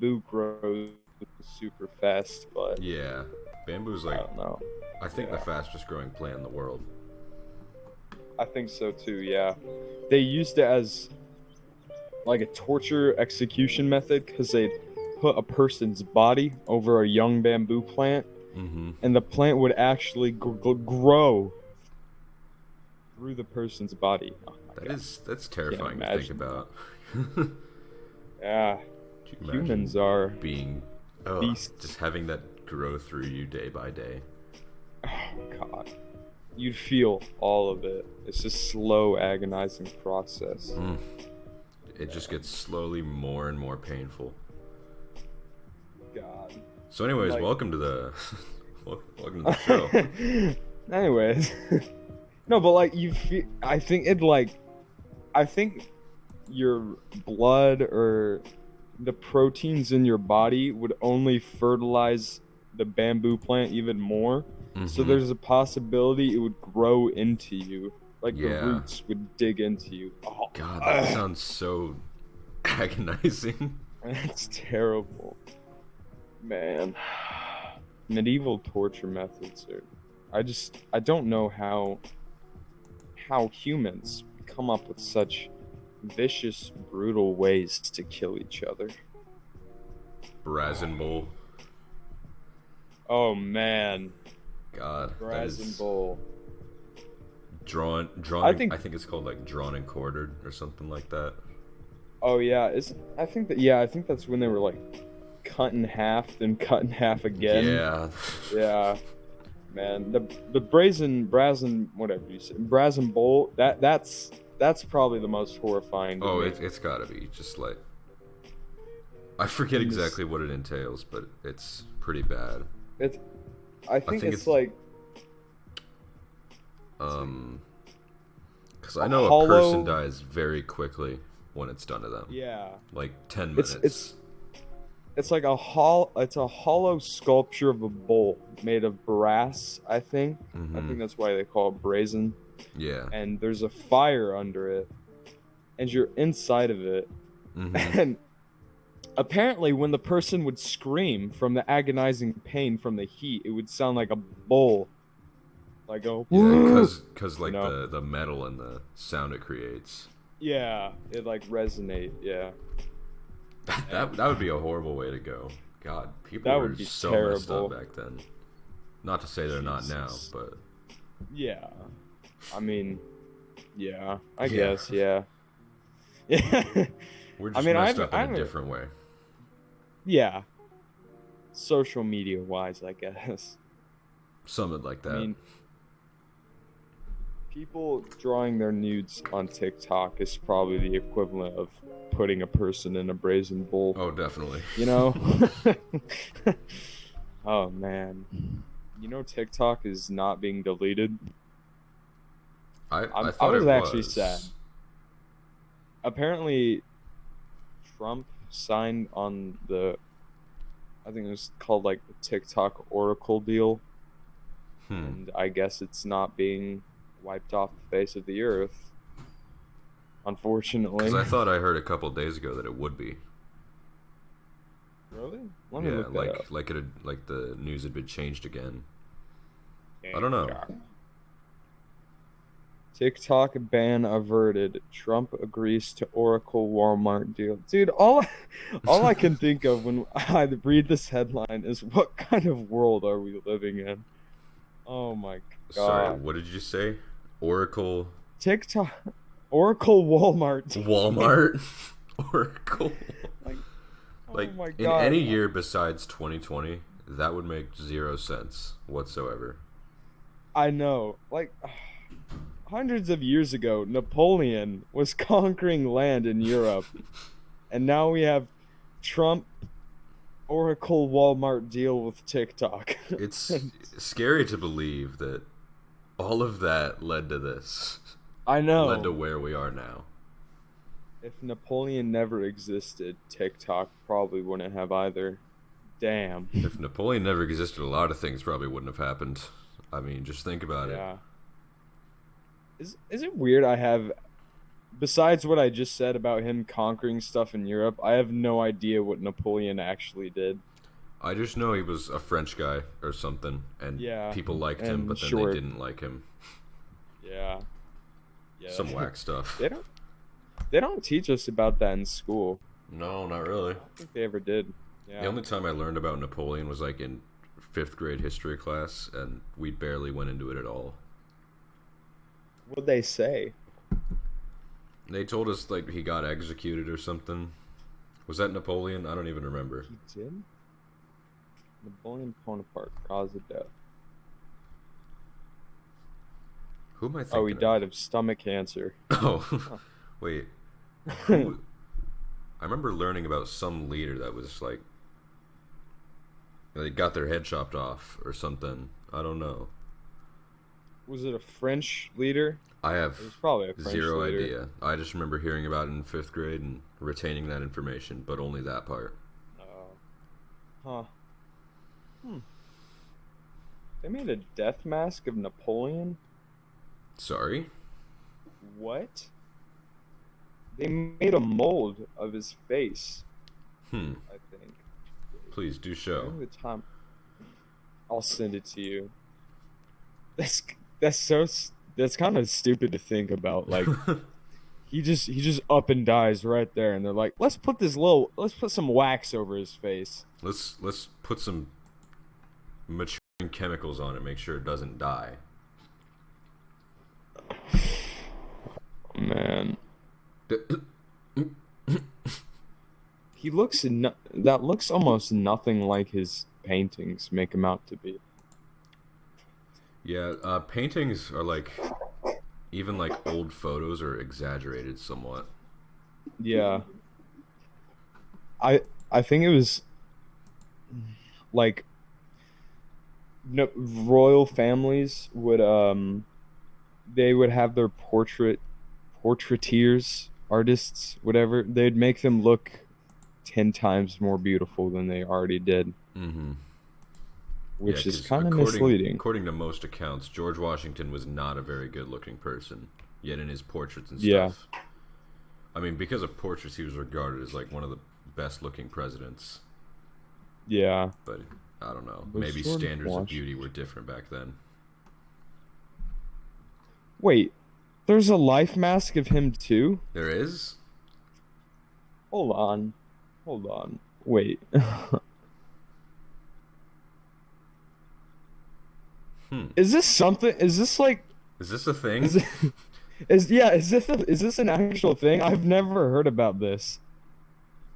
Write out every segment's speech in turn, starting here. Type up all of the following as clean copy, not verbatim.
bamboo grows super fast, but Yeah, bamboo's I like, don't know. I think the Yeah, fastest growing plant in the world. I think so too. Yeah, they used it as like a torture execution method because they put a person's body over a young bamboo plant, Mm-hmm. and the plant would actually grow through the person's body. Oh my god, That's can't terrifying to think imagine that. about. Could Yeah, you humans imagine are being, just beasts. having that grow through you day by day? Oh god, you'd feel all of it. It's a slow, agonizing process. Mm. It just gets slowly more and more painful. God, So, and anyways, like, welcome to the welcome to the show. anyways, no, but like you feel. I think your blood or the proteins in your body would only fertilize the bamboo plant even more. So Mm-hmm. there's a possibility it would grow into you, like the Yeah. roots would dig into you. Oh, God, that sounds so agonizing. that's terrible, man. Medieval torture methods are. I don't know how humans come up with such vicious, brutal ways to kill each other. Brazen Bull. Oh man, God, that Brazen is Bull. drawn. I think. I think it's called like drawn and quartered or something like that. Oh yeah, is I think that yeah, I think that's when they were like cut in half, then cut in half again. Yeah. Yeah, man. The brazen whatever you say, Brazen Bull. That's probably the most horrifying to Oh, me. it's gotta be just like, I forget And this, exactly what it entails, but it's pretty bad. it's I I think think it's it's like um, because a I know a person hollow. dies very quickly when it's done to them, Yeah, like 10 minutes. it's like it's a hollow sculpture of a bull made of brass, I think. I Mm-hmm. think that's why they call it brazen. Yeah. And there's a fire under it, and you're inside of it. Mm-hmm. And apparently when the person would scream from the agonizing pain from the heat, it would sound like a bull. Like a Yeah, you cause like know. the metal and the sound it creates. Yeah, it like resonate, yeah. That would be a horrible way to go. God, people That were would be so messed up terrible. back then. Not to say they're not now, Jesus. but Yeah. I mean, yeah, I yeah, guess, yeah. Yeah. we're I just mean, messed up I in a haven't, different way. yeah, social media wise, I guess. Something like I that. mean, people drawing their nudes on TikTok is probably the equivalent of putting a person in a brazen bull, Oh, definitely. you know? Oh man. You know TikTok is not being deleted. I I thought was it actually sad. was. Apparently Trump signed on the I think it was called like the TikTok Oracle deal, Hmm. and I guess it's not being wiped off the face of the earth, Because unfortunately. I thought I heard a couple days ago that it would be. Really? Let me Yeah, look that up. like the news had been changed again. I don't know. TikTok ban averted. Trump agrees to Oracle Walmart deal. Dude, all I can think of when I read this headline is what kind of world are we living in? Oh my Sorry, god. what did you say? Oracle, TikTok Oracle Walmart deal. Walmart, Oracle. Like, oh Like my in god. any year besides 2020, that would make zero sense whatsoever. I know. Like hundreds of years ago, Napoleon was conquering land in Europe, and now we have Trump Oracle Walmart deal with TikTok. It's scary to believe that all of that led to this, I led to know. where we are now. If Napoleon never existed, TikTok probably wouldn't have either. Damn. If Napoleon never existed, a lot of things probably wouldn't have happened. I mean, just think about it. Yeah. Is it weird I have besides what I just said about him conquering stuff in Europe, I have no idea what Napoleon actually did. I just know he was a French guy or something, and Yeah, people liked him, and but then they short. didn't like him. Yeah, yeah. Some whack stuff. They don't teach us about that in school. No, not really. I don't think they ever did. The Yeah. only time I learned about Napoleon was like in fifth grade history class, and we barely went into it at all. What'd they say? They told us like he got executed or something. Was that Napoleon? I don't even remember. He did? Napoleon Bonaparte, cause of death. Who am I thinking Oh, he died of stomach cancer. Oh, wait. Who, I remember learning about some leader that was like they got their head chopped off or something. I don't know. Was it a French leader? I have It was probably a French zero leader. idea. I just remember hearing about it in fifth grade and retaining that information, but only that part. Huh. They made a death mask of Napoleon? Sorry? What? They made a mold of his face, Hmm. I think. Please do show. During the time, I'll send it to you. That's kind of stupid to think about. Like he just up and dies right there, and they're like, let's put some wax over his face. Let's put some maturing chemicals on it, make sure it doesn't die. Man, that looks almost nothing like his paintings make him out to be. Yeah, paintings are like, even like old photos are exaggerated somewhat. Yeah. I think it was like no, royal families would they would have their portraiteers, artists, whatever. They'd make them look 10 times more beautiful than they already did, Mm-hmm. which Yeah, is 'cause kind of misleading. According to most accounts, George Washington was not a very good-looking person, yet in his portraits and Yeah. stuff. I mean, because of portraits, he was regarded as like one of the best-looking presidents. Yeah. But I don't know. Was Maybe George standards of beauty Washington- were different back then. Wait, there's a life mask of him too? There is? Hold on. Wait. Is this something? Is this like? Is this a thing? Is this an actual thing? I've never heard about this.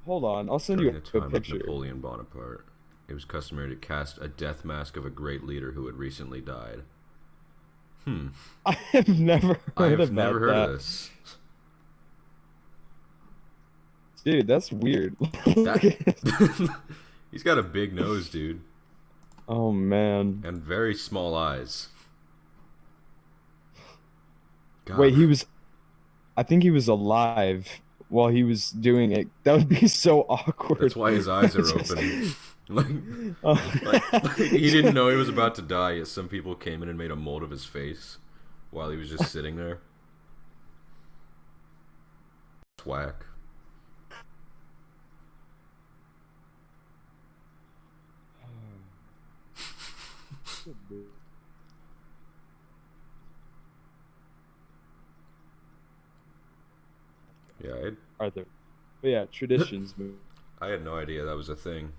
Hold on, I'll send During you the a time of picture. Napoleon Bonaparte, it was customary to cast a death mask of a great leader who had recently died. I have never heard I've about never heard that. of this. Dude, that's weird. He's got a big nose, dude, Oh man. and very small eyes. God. Wait, I think he was alive while he was doing it. That would be so awkward. That's why his eyes are Just- open. like, he didn't know he was about to die, yet some people came in and made a mold of his face while he was just sitting there. It's whack. Yeah, Arthur. But yeah, traditions move. I had no idea that was a thing.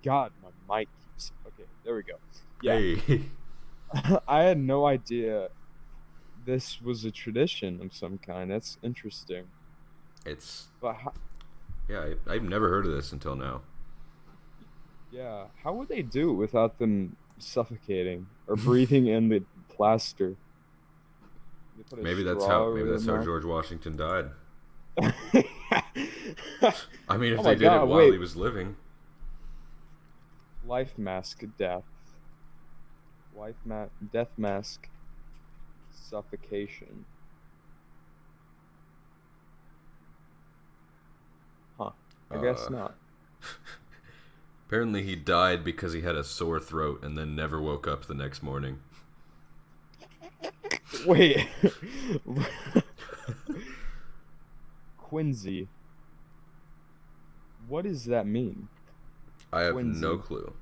God, my mic keeps. Okay, there we go. Yeah, Hey. I had no idea this was a tradition of some kind. That's interesting. It's But how, yeah, I've never heard of this until now. yeah, how would they do it without them suffocating or breathing in the plaster? They put a Maybe that's straw how over their mouth? George Washington died. I mean, if Oh they my did God, it while wait. he was living. Life mask death. Death mask suffocation. Huh. I guess not. Apparently he died because he had a sore throat and then never woke up the next morning. Wait. Quincy. What does that mean? I have Quincy. no clue.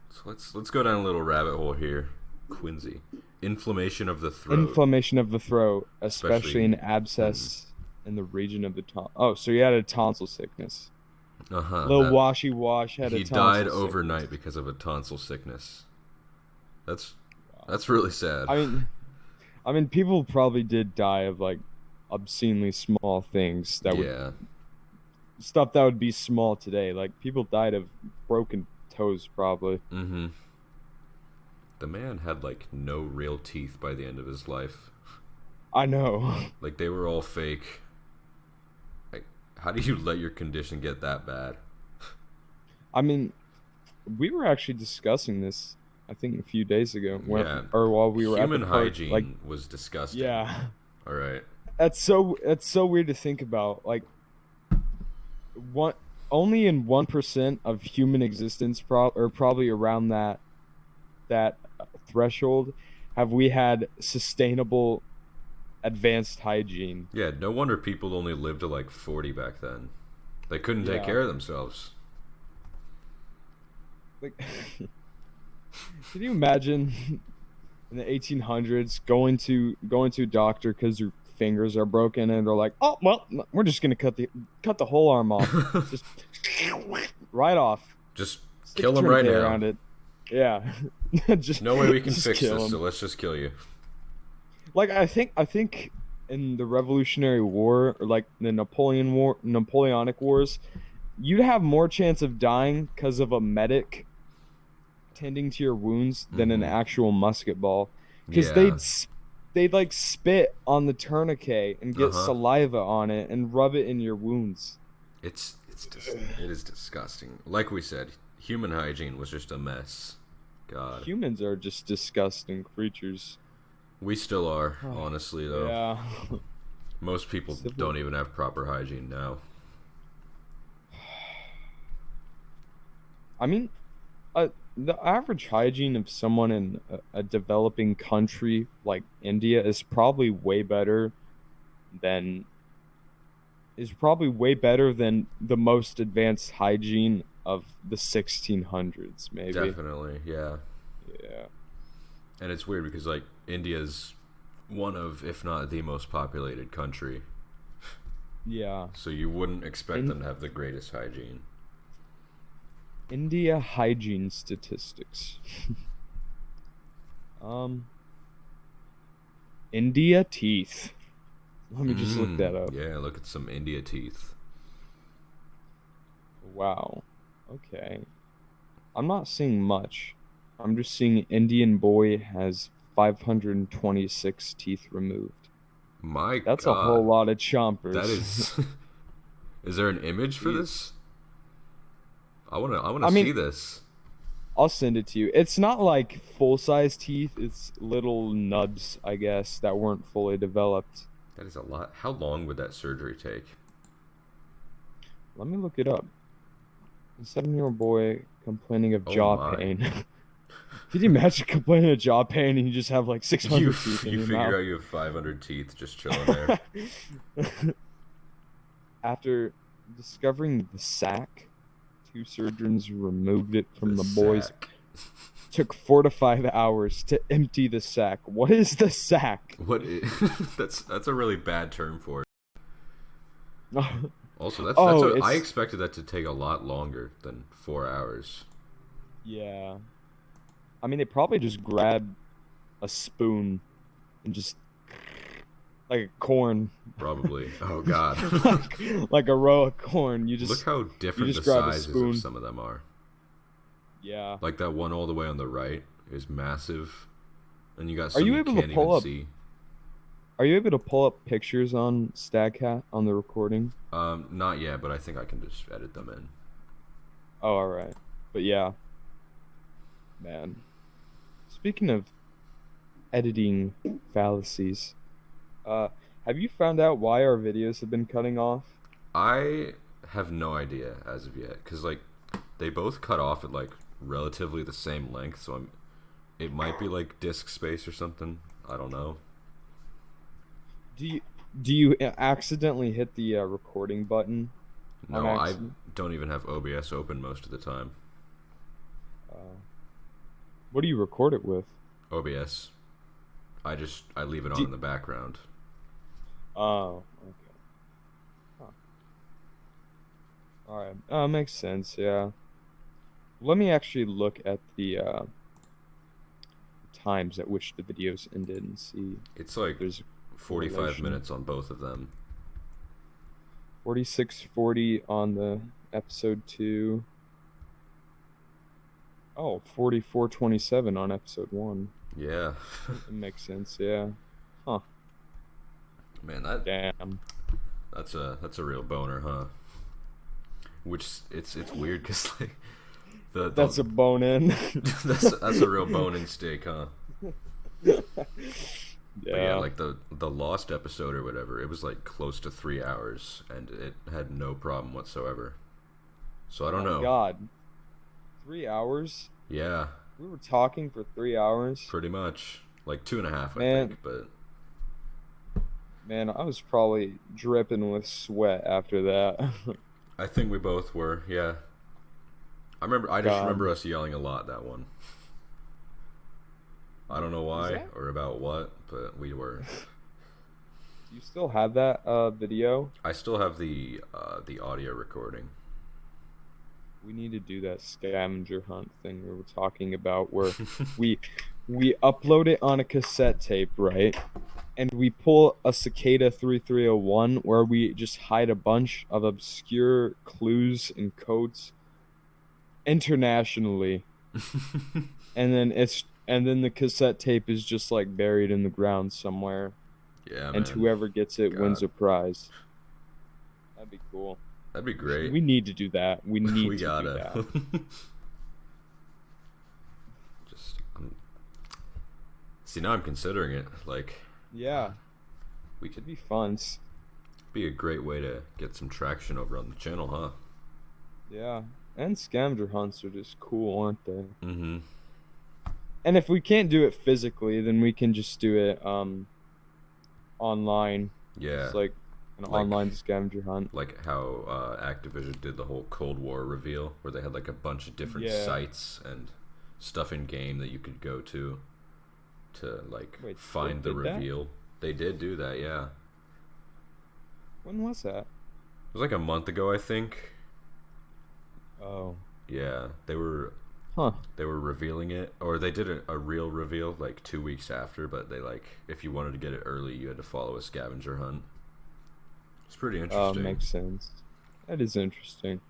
So let's go down a little rabbit hole here. Quincy. Inflammation of the throat. Inflammation of the throat, especially an abscess in the region of the tonsil. Oh, so you had a tonsil sickness. Little washy wash had a tonsil sickness. He died overnight because of a tonsil sickness. That's really sad. I mean, people probably did die of like obscenely small things that would stuff that would be small today. Like people died of broken toes, probably. Mm-hmm. The man had like no real teeth by the end of his life. I know. Like they were all fake. Like, how do you let your condition get that bad? I mean, we were actually discussing this, I think, a few days ago, while we were human at the park. hygiene like, was disgusting. Yeah. All right. That's so weird to think about. Like, only in 1% of human existence, or probably around that threshold, have we had sustainable, advanced hygiene. Yeah, no wonder people only lived to like 40 back then. They couldn't take care of themselves. Like, can you imagine in the 1800s going to a doctor because your fingers are broken and they're like, oh well, we're just gonna cut the whole arm off, just right off, just kill him right now. Around it. Yeah, just no way we can fix this, so let's just kill you. Like I think in the Revolutionary War or like the Napoleonic Wars, you'd have more chance of dying because of a medic tending to your wounds than an actual musket ball, because they'd like spit on the tourniquet and get saliva on it and rub it in your wounds. It is disgusting. Like we said, human hygiene was just a mess. God, humans are just disgusting creatures. We still are, honestly, though. Yeah. Most people don't even have proper hygiene now. I mean, the average hygiene of someone in a developing country like India is probably way better than the most advanced hygiene of the 1600s, maybe. Definitely, yeah. Yeah. And it's weird because, like, India's one of, if not the most populated country. Yeah. So you wouldn't expect them to have the greatest hygiene. India hygiene statistics. India teeth. Let me just look that up. Yeah, look at some India teeth. Wow. Okay. I'm not seeing much. I'm just seeing Indian boy has 526 teeth removed. That's a whole lot of chompers. That is. Is there an image for this? I want to see this. I'll send it to you. It's not like full-size teeth. It's little nubs, I guess, that weren't fully developed. That is a lot. How long would that surgery take? Let me look it up. A 7-year-old boy complaining of jaw pain. Could you imagine complaining of jaw pain and you just have like 600 teeth in your mouth? You figure out you have 500 teeth just chilling there. After discovering the sac, 2 surgeons removed it from the boy's. Took 4 to 5 hours to empty the sac. What is the sac? That's a really bad term for it. Also, I expected that to take a lot longer than 4 hours. Yeah. I mean, they probably just grabbed a spoon and just like a corn. Probably. Oh God. like a row of corn. You just look how different the sizes of some of them are. Yeah. Like that one all the way on the right is massive, and you got some you can't even see. Are you able to pull up pictures on Stagcast on the recording? Not yet, but I think I can just edit them in. Oh, all right. But yeah, man. Speaking of editing fallacies, have you found out why our videos have been cutting off? I have no idea as of yet, because like they both cut off at like relatively the same length, so it might be like disk space or something, I don't know. Do you accidentally hit the recording button? No, I don't even have OBS open most of the time. What do you record it with? OBS. I leave it on in the background. Oh, okay. Huh. All right. Makes sense. Yeah. Let me actually look at the times at which the videos ended and see. It's like there's 45 minutes on both of them. 46:40 on the episode 2. Oh, 44:27 on episode 1. Yeah. It makes sense, yeah. Huh. Man, damn. That's a real boner, huh? Which it's weird because like that's a bone in. that's a real bone in steak, huh? Yeah. But yeah, like the Lost episode or whatever, it was like close to 3 hours, and it had no problem whatsoever. So I don't know. God, 3 hours? Yeah. We were talking for 3 hours. Pretty much, like 2.5, I think. But man, I was probably dripping with sweat after that. I think we both were. Yeah. I just remember us yelling a lot that one. I don't know why or about what, but we were. Do you still have that video? I still have the audio recording. We need to do that scavenger hunt thing we were talking about, where we upload it on a cassette tape, right? And we pull a Cicada 3301 where we just hide a bunch of obscure clues and codes internationally. and then the cassette tape is just like buried in the ground somewhere. Yeah, and whoever gets it wins a prize. That'd be cool. That'd be great. We need to do that. We need to do that. See, now I'm considering it. Like, yeah, we could be fun. Be a great way to get some traction over on the channel, huh? Yeah, and scavenger hunts are just cool, aren't they? Mm-hmm. And if we can't do it physically, then we can just do it online. Yeah, it's like an online scavenger hunt. Like how Activision did the whole Cold War reveal, where they had like a bunch of different sites and stuff in game that you could go to like find the reveal. They did do that, yeah. When was that? It was like a month ago, I think. Oh. Yeah, they were revealing it, or they did a real reveal like 2 weeks after, but they if you wanted to get it early, you had to follow a scavenger hunt. It's pretty interesting. Oh, makes sense. That is interesting.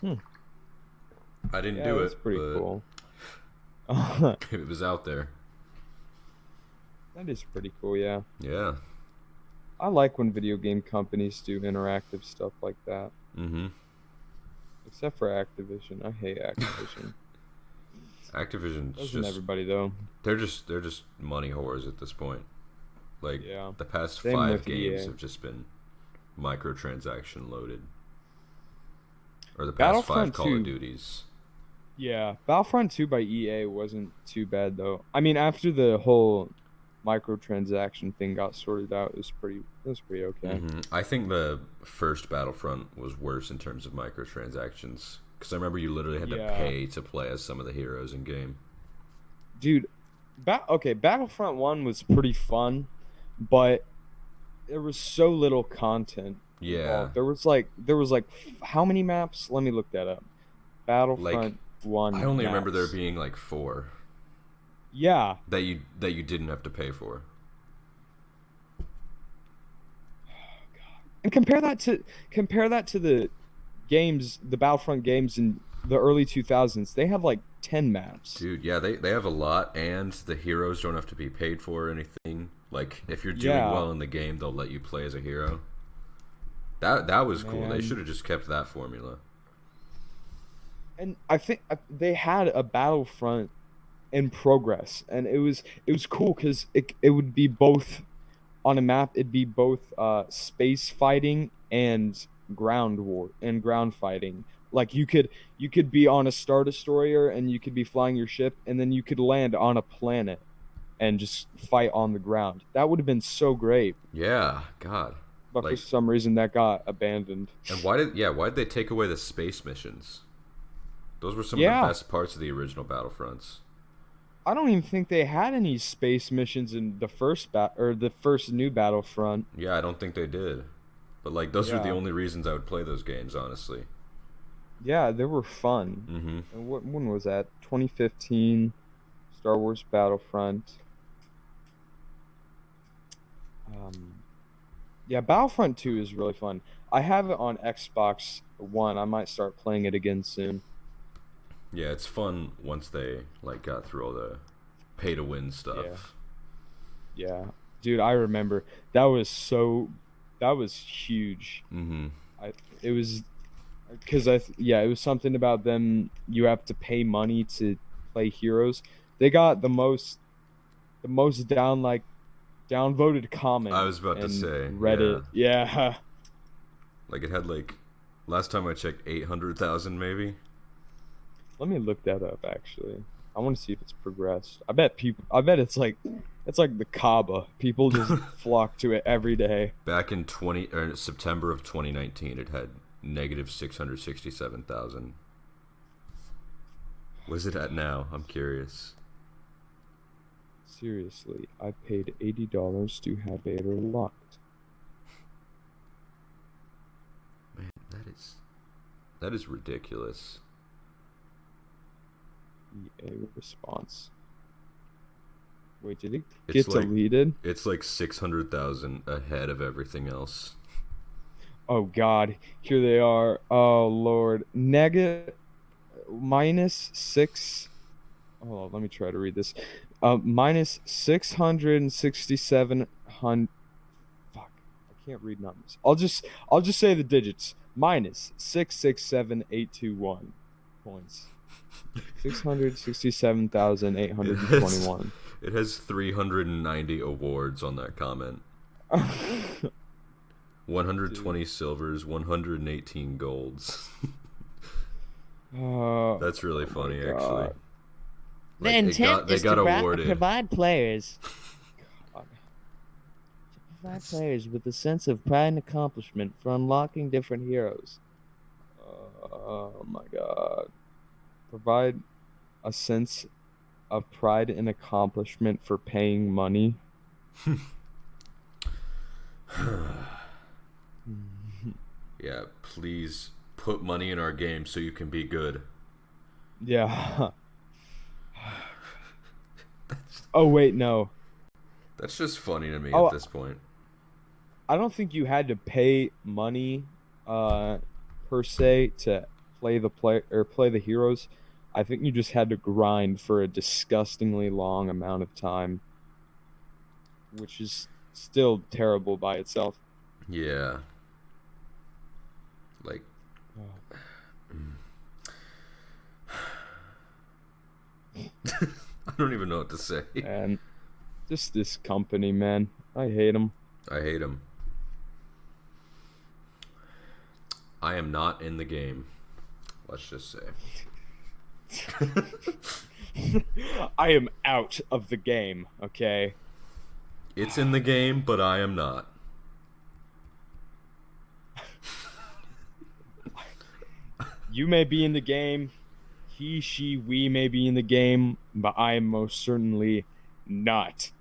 I didn't do it. It's pretty cool. It was out there. That is pretty cool, yeah. Yeah. I like when video game companies do interactive stuff like that. Mm-hmm. Except for Activision. I hate Activision. Activision's Doesn't everybody though? They're just money whores at this point. Like the past Same 5 games have just been microtransaction loaded. Or the past 5 Call of Duties. Yeah, Battlefront 2 by EA wasn't too bad though. I mean, after the whole microtransaction thing got sorted out, it was pretty okay. Mm-hmm. I think the first Battlefront was worse in terms of microtransactions, because I remember you literally had to pay to play as some of the heroes in game. Dude, Battlefront 1 was pretty fun, but there was so little content. Yeah. There was like how many maps? Let me look that up. Battlefront 1. I only remember there being like 4. Yeah. That you didn't have to pay for. Oh, God. And compare that to the games, the Battlefront games in the early 2000s. They have like 10 maps. Dude, yeah, they have a lot, and the heroes don't have to be paid for or anything. Like, if you're doing well in the game, they'll let you play as a hero. That was cool. They should have just kept that formula. And I think they had a Battlefront in progress, and it was cool because it would be both on a map. It'd be both space fighting and ground fighting. Like you could be on a Star Destroyer and you could be flying your ship, and then you could land on a planet, and just fight on the ground. That would have been so great. Yeah, God. But for some reason that got abandoned. And why did they take away the space missions? Those were some of the best parts of the original Battlefronts. I don't even think they had any space missions in the first new Battlefront. Yeah, I don't think they did. But like those were the only reasons I would play those games, honestly. Yeah, they were fun. Mm-hmm. When was that? 2015, Star Wars Battlefront. Yeah, Battlefront 2 is really fun. I have it on Xbox One. I might start playing it again soon. Yeah, it's fun once they like got through all the pay-to-win stuff. Yeah. Dude, I remember that was huge. Mm-hmm. It was because it was something about them. You have to pay money to play heroes. They got the most downvoted comment. I was about to say Reddit. Yeah. Like it had last time I checked 800,000 maybe. Let me look that up actually. I want to see if it's progressed. I bet it's like the Kaaba. People just flock to it every day. Back in September of 2019 it had negative 667,000. What's it at now? I'm curious. Seriously, I paid $80 to have it unlocked. Man, that is ridiculous. EA response. Wait, did it get deleted? It's like 600,000 ahead of everything else. Oh God, here they are. Oh Lord, -6. Oh, let me try to read this. Minus 667. Fuck, I can't read numbers. I'll just say the digits. Minus 667,821 points. 667,821. It has 390 awards on that comment. 120 silvers, 118 golds. That's really funny, actually. The intent is to provide players with a sense of pride and accomplishment for unlocking different heroes. Oh my God. Provide a sense of pride and accomplishment for paying money. Yeah, please put money in our game so you can be good. Yeah. Oh wait, no. That's just funny to me at this point. I don't think you had to pay money per se to play the heroes. I think you just had to grind for a disgustingly long amount of time, which is still terrible by itself. Yeah. Like I don't even know what to say. And just this company, man. I hate them. I hate them. I am not in the game. Let's just say. I am out of the game, okay? It's in the game, but I am not. You may be in the game. He, she, we may be in the game, but I am most certainly not.